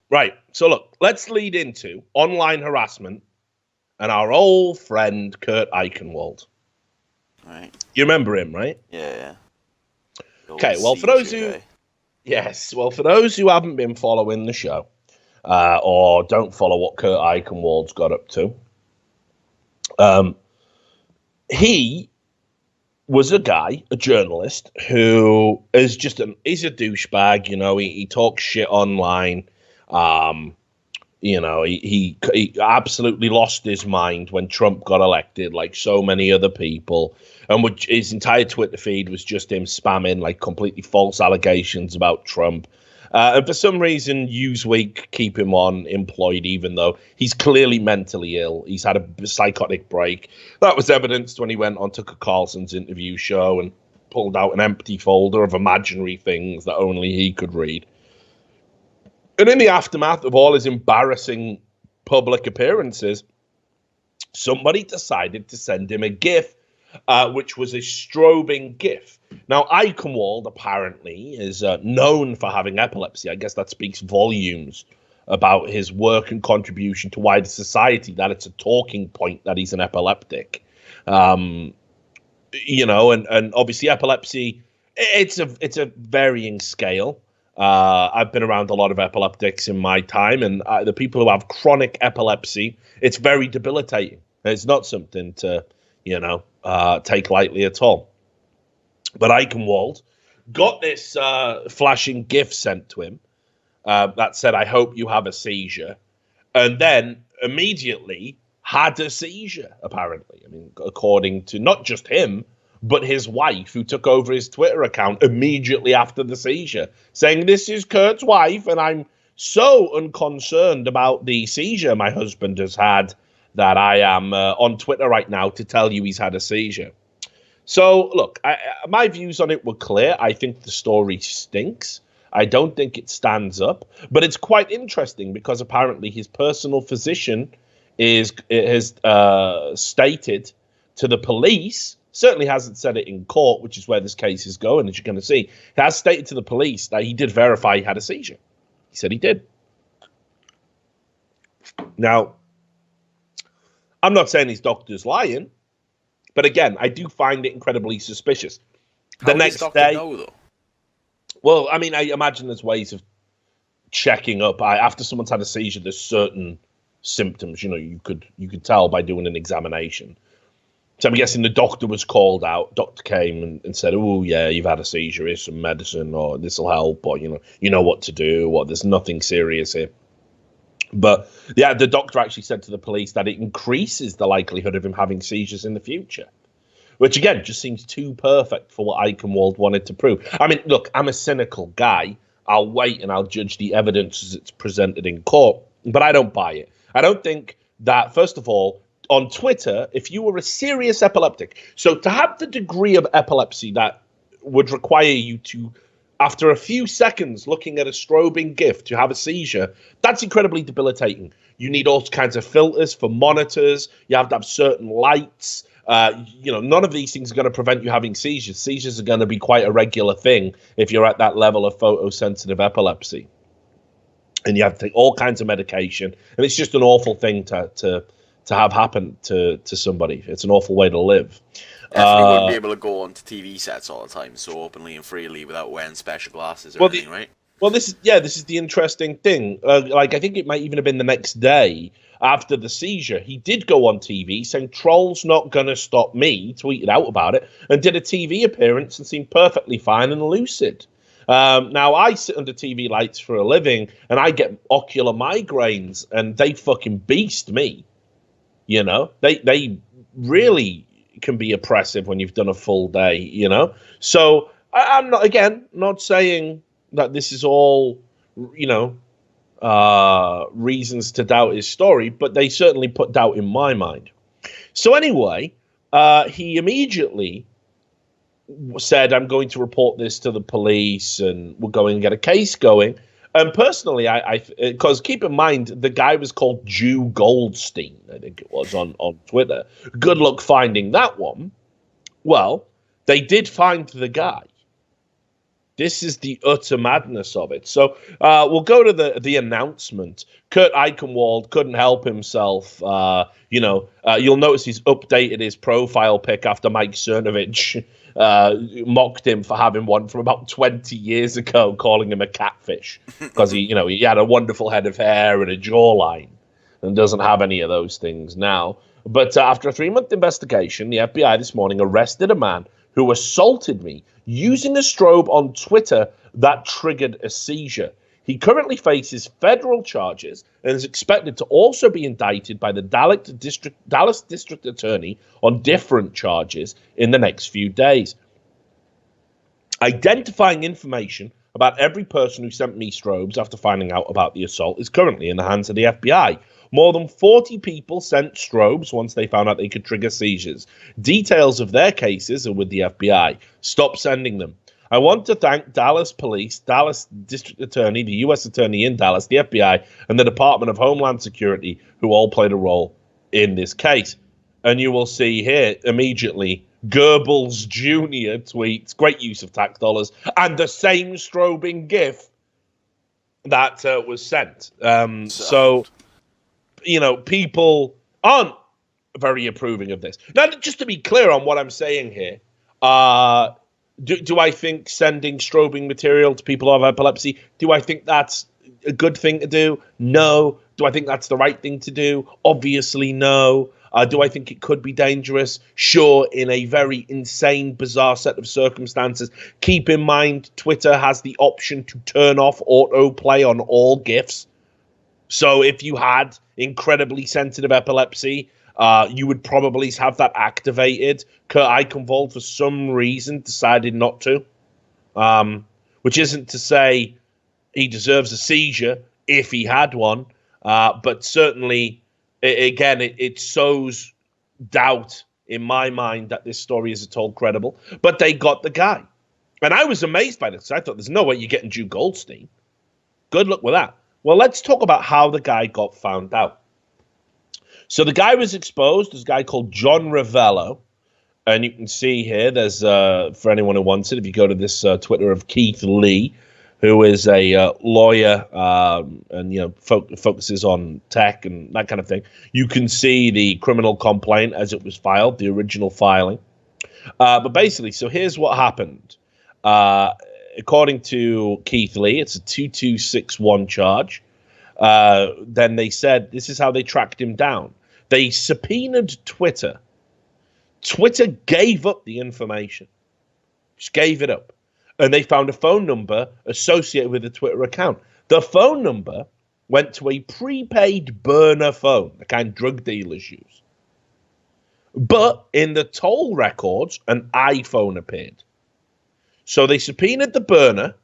Right. So look, let's lead into online harassment and our old friend Kurt Eichenwald. Right. You remember him, right? Yeah. Okay. Well, for those who haven't been following the show, or don't follow what Kurt Eichenwald's got up to, he was a guy, a journalist, who is he's a douchebag. He talks shit online. He absolutely lost his mind when Trump got elected, like so many other people. And his entire Twitter feed was just him spamming like completely false allegations about Trump. And for some reason, Newsweek keep him on employed, even though he's clearly mentally ill. He's had a psychotic break. That was evidenced when he went on Tucker Carlson's interview show and pulled out an empty folder of imaginary things that only he could read. And in the aftermath of all his embarrassing public appearances, somebody decided to send him a GIF, which was a strobing GIF. Now, Eichenwald apparently is known for having epilepsy. I guess that speaks volumes about his work and contribution to wider society, that it's a talking point that he's an epileptic. And obviously epilepsy, it's a varying scale. I've been around a lot of epileptics in my time, and the people who have chronic epilepsy, it's very debilitating. It's not something to, take lightly at all. But Eichenwald got this flashing GIF sent to him that said, "I hope you have a seizure," and then immediately had a seizure, apparently. I mean, according to not just him, but his wife, who took over his Twitter account immediately after the seizure, saying, "This is Kurt's wife, and I'm so unconcerned about the seizure my husband has had that I am on Twitter right now to tell you he's had a seizure." So, look, my views on it were clear. I think the story stinks. I don't think it stands up. But it's quite interesting because apparently his personal physician has stated to the police, certainly hasn't said it in court, which is where this case is going, as you're going to see, he has stated to the police that he did verify he had a seizure. He said he did. Now, I'm not saying his doctor's lying, but again, I do find it incredibly suspicious. How does the doctor know, though? Well, I mean, I imagine there's ways of checking up. After someone's had a seizure, there's certain symptoms, you could tell by doing an examination. So I'm guessing the doctor was called out. Doctor came and said, "Oh yeah, you've had a seizure. Here's some medicine, or this will help, or you know what to do, or there's nothing serious here." But yeah, the doctor actually said to the police that it increases the likelihood of him having seizures in the future, which again just seems too perfect for what Eichenwald wanted to prove. I mean, look, I'm a cynical guy. I'll wait and I'll judge the evidence as it's presented in court, but I don't buy it. I don't think that, first of all, on Twitter, if you were a serious epileptic, so to have the degree of epilepsy that would require you to, after a few seconds looking at a strobing GIF, to have a seizure, that's incredibly debilitating. You need all kinds of filters for monitors. You have to have certain lights. None of these things are going to prevent you having seizures. Seizures are going to be quite a regular thing if you're at that level of photosensitive epilepsy. And you have to take all kinds of medication. And it's just an awful thing to have happen to somebody. It's an awful way to live. Definitely wouldn't be able to go onto TV sets all the time so openly and freely without wearing special glasses or anything, right? Well, this is the interesting thing. I think it might even have been the next day after the seizure. He did go on TV saying, "Troll's not going to stop me," tweeted out about it, and did a TV appearance and seemed perfectly fine and lucid. Now, I sit under TV lights for a living, and I get ocular migraines, and they fucking beast me. They really can be oppressive when you've done a full day, So I'm not saying that this is all, reasons to doubt his story, but they certainly put doubt in my mind. So anyway, he immediately said, "I'm going to report this to the police and we're going to get a case going." And personally, because keep in mind, the guy was called Jew Goldstein, I think it was, on Twitter. Good luck finding that one. Well, they did find the guy. This is the utter madness of it. So we'll go to the announcement. Kurt Eichenwald couldn't help himself. You'll notice he's updated his profile pic after Mike Cernovich mocked him for having one from about 20 years ago, calling him a catfish because he had a wonderful head of hair and a jawline, and doesn't have any of those things now. But after a 3-month investigation, the FBI this morning arrested a man who assaulted me using a strobe on Twitter that triggered a seizure. He currently faces federal charges and is expected to also be indicted by the Dallas District Attorney on different charges in the next few days. Identifying information about every person who sent me strobes after finding out about the assault is currently in the hands of the FBI. More than 40 people sent strobes once they found out they could trigger seizures. Details of their cases are with the FBI. Stop sending them. I want to thank Dallas Police, Dallas District Attorney, the U.S. Attorney in Dallas, the FBI, and the Department of Homeland Security, who all played a role in this case. And you will see here immediately Goebbels Jr. tweets, great use of tax dollars, and the same strobing GIF that was sent. So, people aren't very approving of this. Now, just to be clear on what I'm saying here, do I think sending strobing material to people who have epilepsy, do I think that's a good thing to do? No. Do I think that's the right thing to do? Obviously, no. Do I think it could be dangerous? Sure, in a very insane, bizarre set of circumstances. Keep in mind, Twitter has the option to turn off autoplay on all GIFs. So if you had incredibly sensitive epilepsy, you would probably have that activated. Kurt Eichenwald, for some reason, decided not to, which isn't to say he deserves a seizure if he had one, but certainly, it sows doubt in my mind that this story is at all credible. But they got the guy. And I was amazed by this. I thought, there's no way you're getting Drew Goldstein. Good luck with that. Well, let's talk about how the guy got found out. So the guy was exposed. There's a guy called John Ravello. And you can see here, there's, for anyone who wants it, if you go to this Twitter of Keith Lee, who is a lawyer and, focuses on tech and that kind of thing. You can see the criminal complaint as it was filed, the original filing. But basically, so here's what happened. According to Keith Lee, it's a 2261 charge. Then they said this is how they tracked him down. They subpoenaed Twitter. Twitter gave up the information. Just gave it up. And they found a phone number associated with the Twitter account. The phone number went to a prepaid burner phone, the kind drug dealers use. But in the toll records, an iPhone appeared. So they subpoenaed the burner.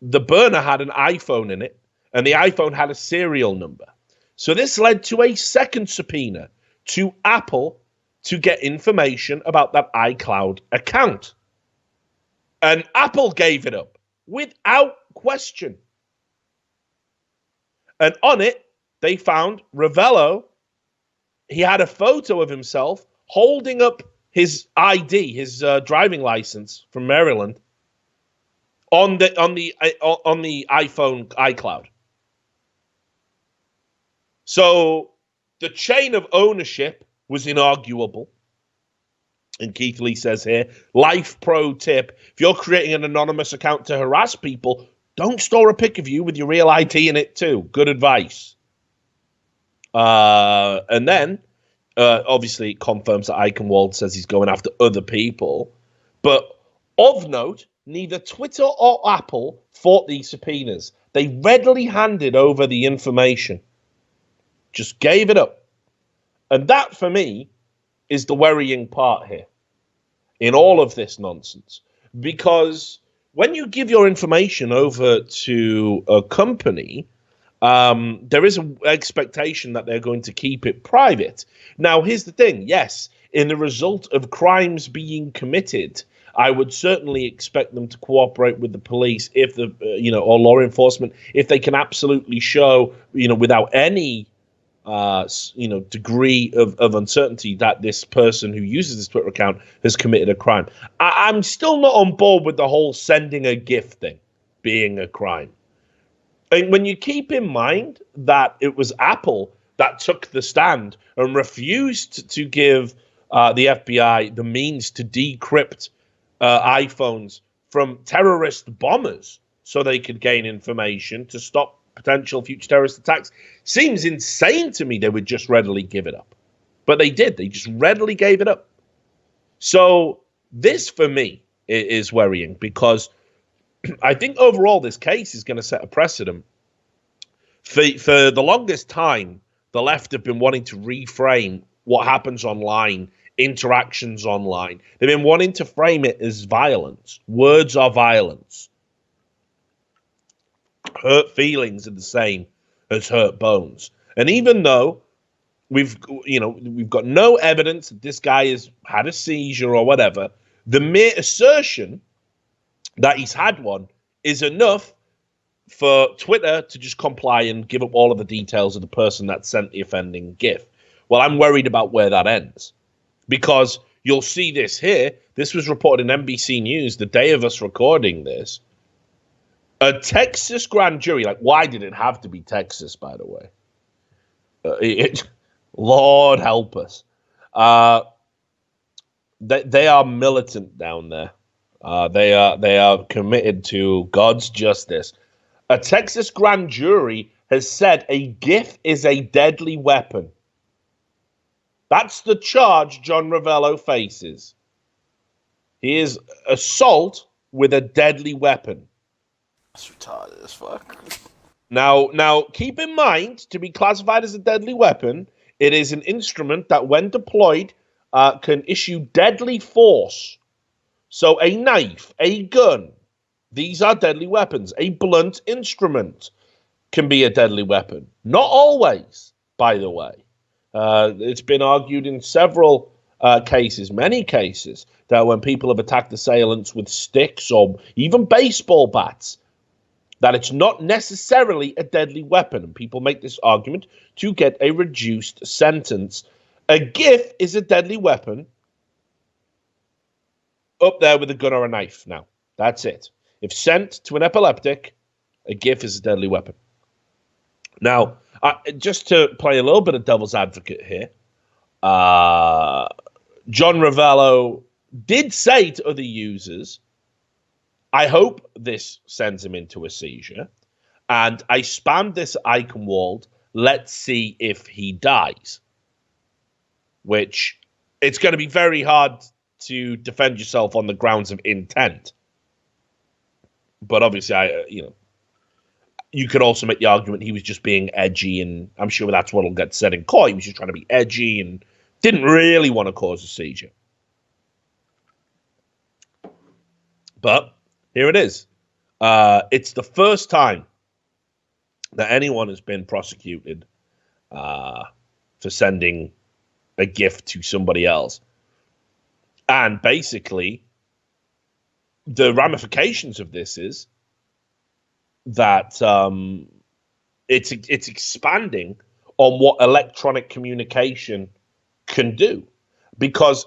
The burner had an iPhone in it, and the iPhone had a serial number. So this led to a second subpoena to Apple to get information about that iCloud account. And Apple gave it up without question. And on it, they found Ravello. He had a photo of himself holding up his ID, his driving license from Maryland, on the iPhone iCloud. So the chain of ownership was inarguable. And Keith Lee says here, life pro tip, if you're creating an anonymous account to harass people, don't store a pic of you with your real ID in it too. Good advice. And then, obviously, it confirms that Eichenwald says he's going after other people. But of note, neither Twitter or Apple fought these subpoenas. They readily handed over the information. Just gave it up. And that, for me, is the worrying part here in all of this nonsense. Because when you give your information over to a company, there is an expectation that they're going to keep it private. Now, here's the thing. Yes, in the result of crimes being committed, I would certainly expect them to cooperate with the police if or law enforcement, if they can absolutely show, without any degree of uncertainty that this person who uses this Twitter account has committed a crime. I'm still not on board with the whole sending a GIF thing being a crime. And when you keep in mind that it was Apple that took the stand and refused to give the FBI the means to decrypt iPhones from terrorist bombers so they could gain information to stop potential future terrorist attacks, seems insane to me they would just readily give it up. But they did. They just readily gave it up. So this, for me, is worrying because I think overall this case is going to set a precedent. For the longest time, the left have been wanting to reframe what happens online, interactions online. They've been wanting to frame it as violence. Words are violence. Hurt feelings are the same as hurt bones. And even though we've got no evidence that this guy has had a seizure or whatever, the mere assertion that he's had one is enough for Twitter to just comply and give up all of the details of the person that sent the offending GIF. Well, I'm worried about where that ends, because you'll see this here. This was reported in NBC News the day of us recording this. A Texas grand jury, like, why did it have to be Texas, by the way? Lord help us. They are militant down there. They are committed to God's justice. A Texas grand jury has said a GIF is a deadly weapon. That's the charge John Ravello faces. He is assault with a deadly weapon. That's retarded as fuck. Now, keep in mind, to be classified as a deadly weapon, it is an instrument that, when deployed, can issue deadly force. So a knife, a gun, these are deadly weapons. A blunt instrument can be a deadly weapon. Not always, by the way. It's been argued in several cases, many cases, that when people have attacked assailants with sticks or even baseball bats, that it's not necessarily a deadly weapon. And people make this argument to get a reduced sentence. A GIF is a deadly weapon, up there with a gun or a knife. Now, that's it. If sent to an epileptic, a GIF is a deadly weapon. Now, just to play a little bit of devil's advocate here, John Ravello did say to other users, I hope this sends him into a seizure, and I spammed this Eichenwald, let's see if he dies. Which, it's going to be very hard to defend yourself on the grounds of intent. But obviously, you could also make the argument he was just being edgy, and I'm sure that's what'll get said in court. He was just trying to be edgy and didn't really want to cause a seizure. But here it is. It's the first time that anyone has been prosecuted for sending a gift to somebody else. And basically, the ramifications of this is that it's expanding on what electronic communication can do, because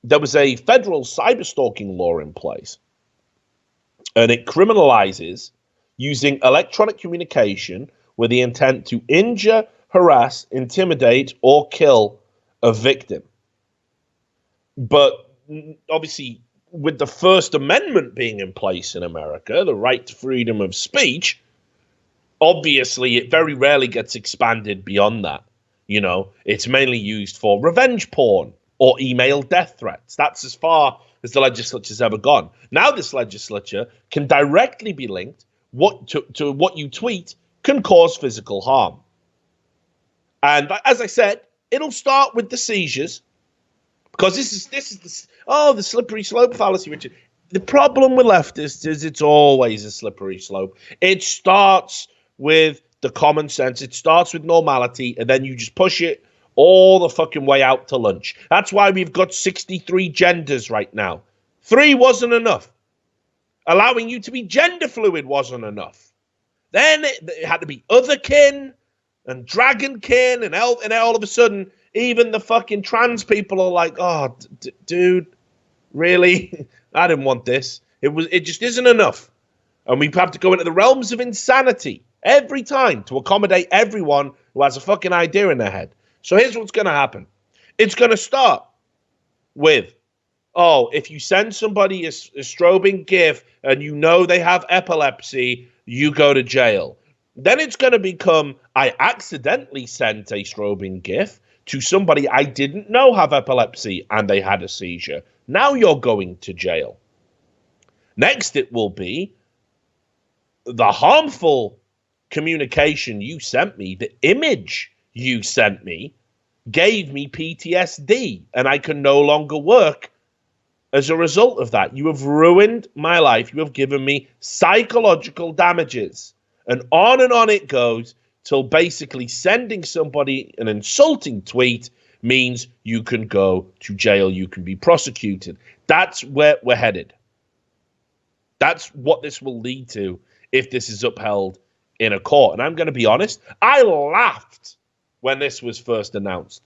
there was a federal cyberstalking law in place, and it criminalizes using electronic communication with the intent to injure, harass, intimidate, or kill a victim. But obviously, with the First Amendment being in place in America, the right to freedom of speech, obviously it very rarely gets expanded beyond that. It's mainly used for revenge porn or email death threats. That's as far as the legislature's ever gone. Now this legislature can directly be linked to what you tweet can cause physical harm. And as I said, it'll start with the seizures, because this is the slippery slope fallacy, Richard. The problem with leftists is it's always a slippery slope. It starts with the common sense. It starts with normality, and then you just push it all the fucking way out to lunch. That's why we've got 63 genders right now. 3 wasn't enough. Allowing you to be gender fluid wasn't enough. Then it had to be otherkin, and Dragonkin and Elf, and all of a sudden, even the fucking trans people are like, oh, dude, really? I didn't want this. It just isn't enough. And we have to go into the realms of insanity every time to accommodate everyone who has a fucking idea in their head. So here's what's going to happen. It's going to start with, oh, if you send somebody a strobing GIF and you know they have epilepsy, you go to jail. Then it's going to become, I accidentally sent a strobing GIF to somebody I didn't know have epilepsy and they had a seizure. Now you're going to jail. Next, it will be the harmful communication you sent me, the image you sent me, gave me PTSD, and I can no longer work as a result of that. You have ruined my life. You have given me psychological damages. And on it goes till basically sending somebody an insulting tweet means you can go to jail, you can be prosecuted. That's where we're headed. That's what this will lead to if this is upheld in a court. And I'm going to be honest, I laughed when this was first announced.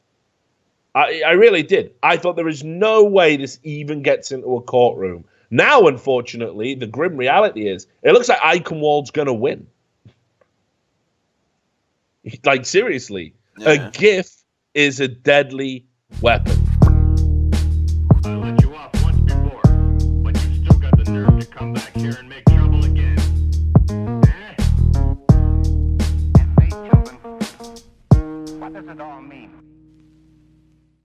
I really did. I thought there is no way this even gets into a courtroom. Now, unfortunately, the grim reality is it looks like Eichenwald's going to win. Like, seriously, a GIF is a deadly weapon.